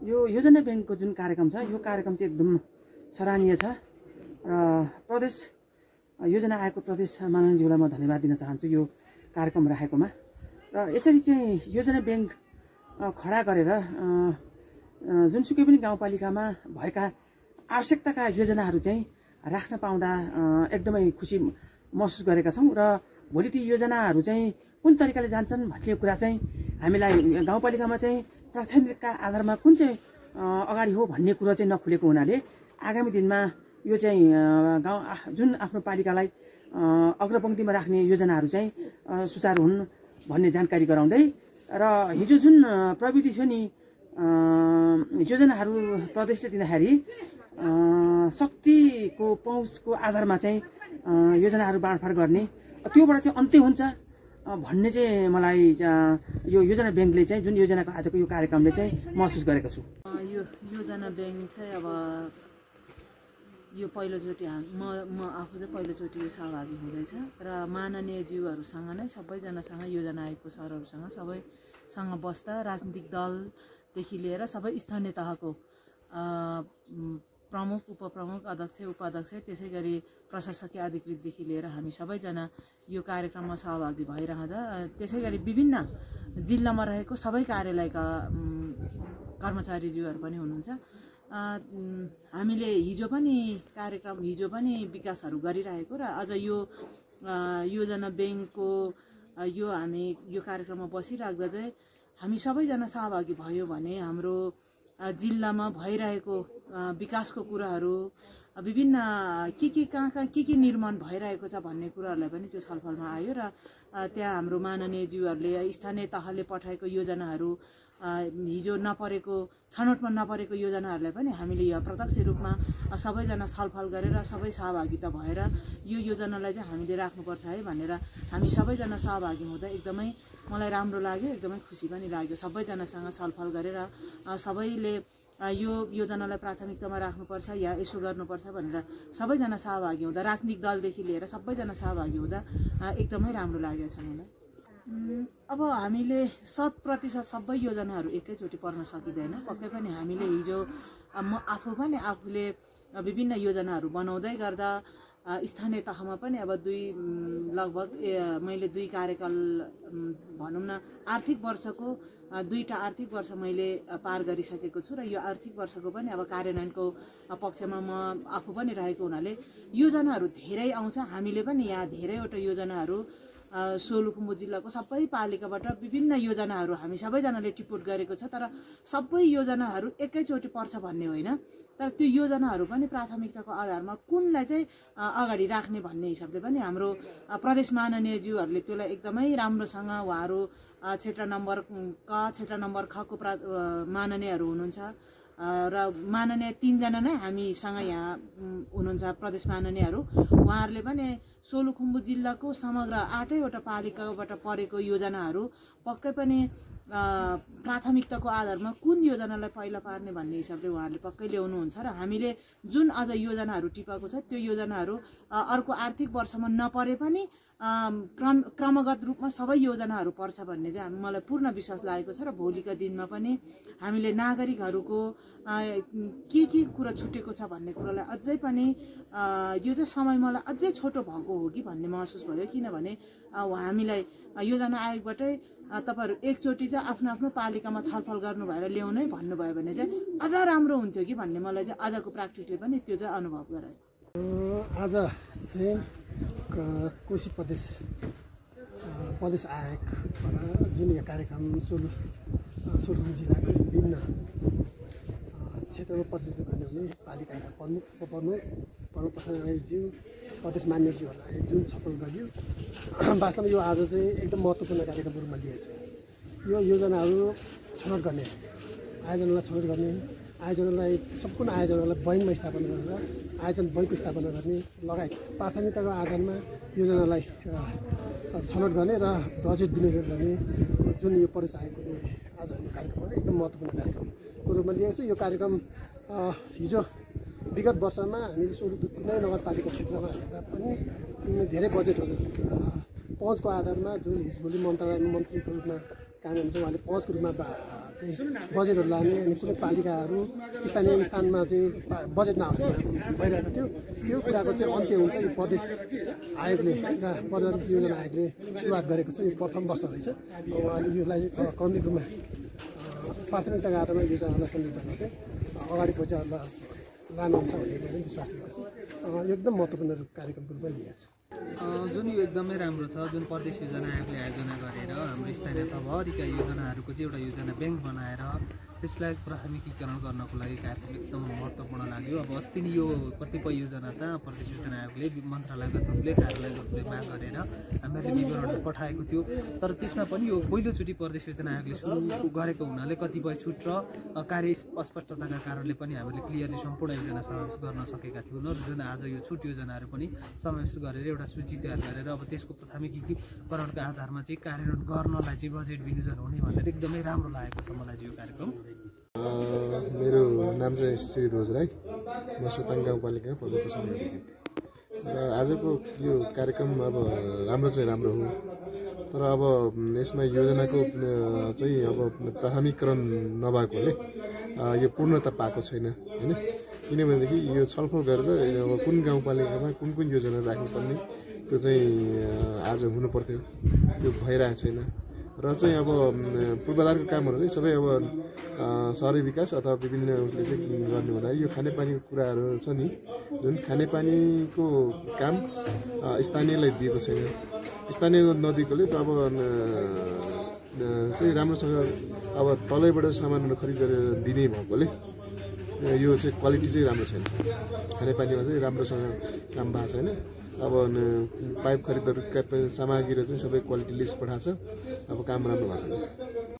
यो योजना ब्याङ्कको जुन कार्यक्रम छ यो कार्यक्रम चाहिँ एकदम सराहनीय छ र प्रदेश योजना आयोगको प्रदेश महामन्त्रीज्यूलाई म धन्यवाद दिन चाहन्छु यो कार्यक्रम राखेकोमा। र यसरी चाहिँ योजना ब्याङ्क खडा गरेर जुनसुकै पनि गाउँपालिकामा भएका आवश्यकताका योजनाहरू चाहिँ राख्न पाउँदा एकदमै खुसी महसुस गरेका छौँ र भोलि ती योजनाहरू चाहिँ कुन तरिकाले जान्छन् भन्ने कुरा चाहिँ हामीलाई गाउँपालिकामा चाहिँ प्राथमिकताका आधारमा कुन चाहिँ अगाडि हो भन्ने कुरो चाहिँ नखुलेको हुनाले आगामी दिनमा यो चाहिँ गाउँ जुन आफ्नो पालिकालाई अग्रपङ्क्तिमा राख्ने योजनाहरू चाहिँ सुचारू हुन् भन्ने जानकारी गराउँदै र हिजो जुन प्रविधि थियो नि योजनाहरू प्रदेशले दिँदाखेरि शक्तिको पहुँचको आधारमा चाहिँ योजनाहरू बाँडफाँड गर्ने त्योबाट चाहिँ अन्त्य हुन्छ भन्ने चाहिँ मलाई यो योजना ब्याङ्कले चाहिँ जुन योजनाको आजको यो कार्यक्रमले चाहिँ महसुस गरेको छु। यो योजना ब्याङ्क चाहिँ अब यो पहिलोचोटि म आफू चाहिँ पहिलोचोटि यो सहभागी हुँदैछ र माननीय ज्यूहरूसँग नै सबैजनासँग योजना आयोगको सरहरूसँग सबैसँग बस्दा राजनीतिक दलदेखि लिएर सबै स्थानीय तहको प्रमुख उपप्रमुख अध्यक्ष उपाध्यक्ष त्यसै गरी प्रशासकीय अधिकृतदेखि लिएर हामी सबैजना यो कार्यक्रममा सहभागी भइरहँदा त्यसै गरी विभिन्न जिल्लामा रहेको सबै कार्यालयका कर्मचारीज्यूहरू पनि हुनुहुन्छ। हामीले हिजो पनि विकासहरू गरिरहेको र अझ यो योजना ब्याङ्कको हामी यो कार्यक्रममा बसिराख्दा चाहिँ हामी सबैजना सहभागी भयो भने हाम्रो जिल्लामा भइरहेको विकासको कुराहरू विभिन्न कहाँ के निर्माण भइरहेको छ भन्ने कुराहरूलाई पनि त्यो छलफलमा आयो र त्यहाँ हाम्रो माननीय ज्यूहरूले स्थानीय तहले पठाएको योजनाहरू हिजो छनौटमा नपरेको योजनाहरूलाई पनि हामीले यहाँ प्रत्यक्ष रूपमा सबैजना छलफल गरेर सबै सहभागिता भएर यो योजनालाई चाहिँ हामीले राख्नुपर्छ है भनेर हामी सबैजना सहभागी हुँदा एकदमै मलाई राम्रो लाग्यो, एकदमै खुसी पनि लाग्यो। सबैजनासँग छलफल गरेर सबैले यो योजनालाई प्राथमिकतामा राख्नुपर्छ या यसो गर्नुपर्छ भनेर सबैजना सहभागी हुँदा राजनीतिक दलदेखि लिएर सबैजना सहभागी हुँदा एकदमै राम्रो लागेको छ मलाई। अब हामीले 100% सबै योजनाहरू एकैचोटि पर्न सकिँदैन। पक्कै पनि हामीले हिजो आफूले विभिन्न योजनाहरू बनाउँदै गर्दा स्थानीय तहमा पनि अब लगभग मैले 2 कार्यकाल भनौँ न आर्थिक वर्षको 2टा आर्थिक वर्ष मैले पार गरिसकेको छु र यो आर्थिक वर्षको पनि अब कार्यान्वयनको पक्षमा म आफू पनि रहेको हुनाले योजनाहरू धेरै आउँछ। हामीले पनि यहाँ धेरैवटा योजनाहरू सोलुखुम्बु जिल्लाको सबै पालिकाबाट विभिन्न योजनाहरू हामी सबैजनाले टिप्पण गरेको छ, तर सबै योजनाहरू एकैचोटि पर्छ भन्ने होइन। तर त्यो योजनाहरू पनि प्राथमिकताको आधारमा कुनलाई चाहिँ अगाडि राख्ने भन्ने हिसाबले पनि हाम्रो प्रदेश माननीय ज्यूहरूले त्यसलाई एकदमै राम्रोसँग उहाँहरू क्षेत्र नम्बर ख को माननीयहरू हुनुहुन्छ र माननीय 3 जना नै हामीसँग यहाँ हुनुहुन्छ प्रदेश माननीयहरू। उहाँहरूले पनि सोलुखुम्बु जिल्लाको समग्र 8वटा पालिकाबाट परेको योजनाहरू पक्कै पनि प्राथमिकताको आधारमा कुन योजनालाई पहिला पार्ने भन्ने हिसाबले उहाँहरूले पक्कै ल्याउनुहुन्छ र हामीले जुन अझ योजनाहरू टिपेको छ त्यो योजनाहरू अर्को आर्थिक वर्षमा नपरे पनि क्रमगत रूपमा सबै योजनाहरू पर्छ भन्ने चाहिँ मलाई पूर्ण विश्वास लागेको छ र भोलिका दिनमा पनि हामीले नागरिकहरूको के कुरा छुटेको छ भन्ने कुरालाई अझै पनि यो चाहिँ समय मलाई अझै छोटो भएको हो कि भन्ने महसुस भयो। किनभने हामीलाई योजना आयोगबाटै तपाईहरु एकचोटि चाहिँ आफ्नो पालिकामा छलफल गर्नु भएर ल्याउनै भन्नुभयो भने चाहिँ अझ राम्रो हुन्थ्यो कि भन्ने मलाई चाहिँ आजको प्र्याक्टिसले पनि त्यो चाहिँ अनुभव गरायो। आज चाहिँ कोशी प्रदेश आयोगबाट जुन यो कार्यक्रम सोलुखुम्बु जिल्लाको विभिन्न क्षेत्रमा प्रतिनिधित्व गर्ने हुने पालिकाका प्रमुख प्रमुख प्रशासकज्यू प्रदेश मान्यज्यूहरूलाई जुन छलफल गरियो वास्तवमा यो आज चाहिँ एकदम महत्त्वपूर्ण कार्यक्रमको रूपमा लिएको छ। यो योजनाहरू छनौट गर्ने आयोजनालाई सम्पूर्ण आयोजनालाई बैङ्कमा स्थापना गरेर आयोजन बैङ्कको स्थापना गर्ने लगायत प्राथमिकताको आधारमा योजनालाई छनौट गर्ने र बजेट विनियोजन गर्ने जुन यो प्रदेश आयोगले आज यो कार्यक्रम एकदम महत्त्वपूर्ण कार्यक्रमको रूपमा लिएको छ। यो कार्यक्रम हिजो विगत वर्षमा हामीले कुनै नगरपालिका क्षेत्रमा हेर्दा पनि धेरै बजेटहरू पहुँचको आधारमा जुन हिजोभोलि मन्त्रालयमा मन्त्रीको रूपमा काम हुन्छ उहाँले पहुँचको रूपमा चाहिँ बजेटहरू लाने अनि कुनै पालिकाहरू स्थानीय स्थानमा चाहिँ बजेट नआउने भइरहेको थियो। त्यो कुराको चाहिँ अन्त्य हुन्छ यो प्रदेश आयोगले प्रधानमन्त्री योजना आयोगले सुरुवात गरेको छ। यो प्रथम वर्ष रहेछ। अनि यसलाई क्रमिक रूपमा प्राथमिकताको आधारमा योजनालाई सञ्चालन गर्दै अगाडि लानुहुन्छ भन्ने मैले विश्वास लिएको छु। यो एकदम महत्त्वपूर्ण कार्यक्रमको रूपमा लिएको छु। जुन यो एकदमै राम्रो छ, जुन प्रदेश योजना आयोगले आयोजना गरेर हाम्रो स्थानीय तहभरिका योजनाहरूको चाहिँ एउटा योजना ब्याङ्क बनाएर त्यसलाई प्राथमिकीकरण गर्नको लागि कार्यक्रम एकदम महत्त्वपूर्ण लाग्यो। अब अस्ति नै यो कतिपय योजना त प्रदेश योजना आयोगले मन्त्रालयगत रूपले कार्यालयगत रूपले माग गरेर हामीहरूले विवरणहरू पठाएको थियो। तर त्यसमा पनि यो पहिलोचोटि प्रदेश योजना आयोगले सुरु गरेको हुनाले कतिपय छुट र कार्य अस्पष्टताका कारणले पनि हामीले क्लियरली सम्पूर्ण योजना समावेश गर्न सकेका थियौँ र जुन आज यो छुट योजनाहरू पनि समावेश गरेर एउटा सूची तयार गरेर अब त्यसको प्राथमिकीकरणको आधारमा चाहिँ कार्यान्वयन गर्नलाई चाहिँ बजेट विनियोजन हुने भनेर एकदमै राम्रो लागेको छ मलाई चाहिँ यो कार्यक्रम। मेरो नाम चाहिँ श्री ध्वज राई, म सोताङ गाउँपालिका प्रमुख प्रशासक अधिकारी। र आजको यो कार्यक्रम अब राम्रो चाहिँ राम्रो हो, तर अब यसमा योजनाको चाहिँ अब प्राथमिकीकरण नभएकोले यो पूर्णता पाएको छैन होइन। किनभनेदेखि यो छलफल गरेर अब कुन गाउँपालिकामा कुन कुन योजना राख्नुपर्ने त्यो चाहिँ आज हुनुपर्थ्यो, त्यो भइरहेको छैन। र चाहिँ अब पूर्वाधारको कामहरू चाहिँ सबै अब सहरी विकास अथवा विभिन्न उसले चाहिँ गर्ने हुँदाखेरि यो खानेपानीको कुराहरू छ नि, जुन खानेपानीको काम स्थानीयलाई दिएको छैन। स्थानीय नदिएकोले त अब चाहिँ राम्रोसँग अब तलैबाट सामानहरू खरिद गरेर दिने भएकोले यो चाहिँ क्वालिटी चाहिँ राम्रो छैन। खानेपानीमा चाहिँ राम्रोसँग काम भएको छैन। अब पाइप खरिदहरूका सामग्रीहरू चाहिँ सबै क्वालिटी लिस्ट पठाएको छ, अब काम राम्रो भएको छैन।